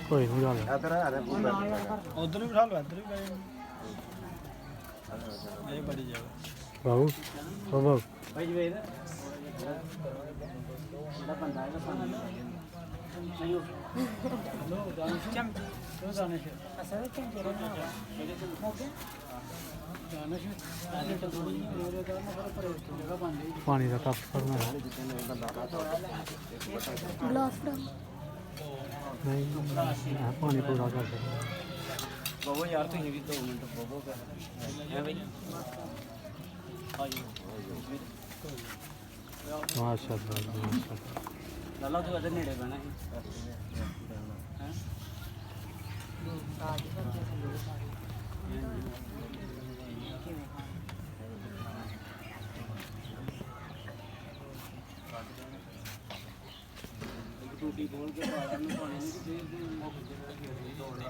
ਕੋਈ ਨਹੀਂ ਗੱਲ इधर आ रहे पूरा उधर भी बिठा लो इधर भी बैठ ये बड़ी जगह ਬਾਬੂ ਬਾਬੂ भाई जी भाई बड़ा बंदा है ना नहीं हो लो दानिश क्यों दानिश असल में जरा ना हो गया दानिश आगे तो थोड़ी मेरे का ना पर जगह बन गई ਪਾਣੀ ਦਾ ਟੱਪ ਕਰਨਾ ਹੈ ਗਲਾਸ ਫੜਾ ਨਹੀਂ ਮੈਂ ਪਾਣੀ ਪੂਰਾ ਕਰ ਦੇ बाबू यार तुम भी 2 मिनट बाबू का है भाई ਮਾਸ਼ਾਅੱਲਾ ਮਾਸ਼ਾਅੱਲਾ लाला तू इधर नेड़े बना है टूटी बोल के पाला में पानी नहीं दे मुख दे दौड़ने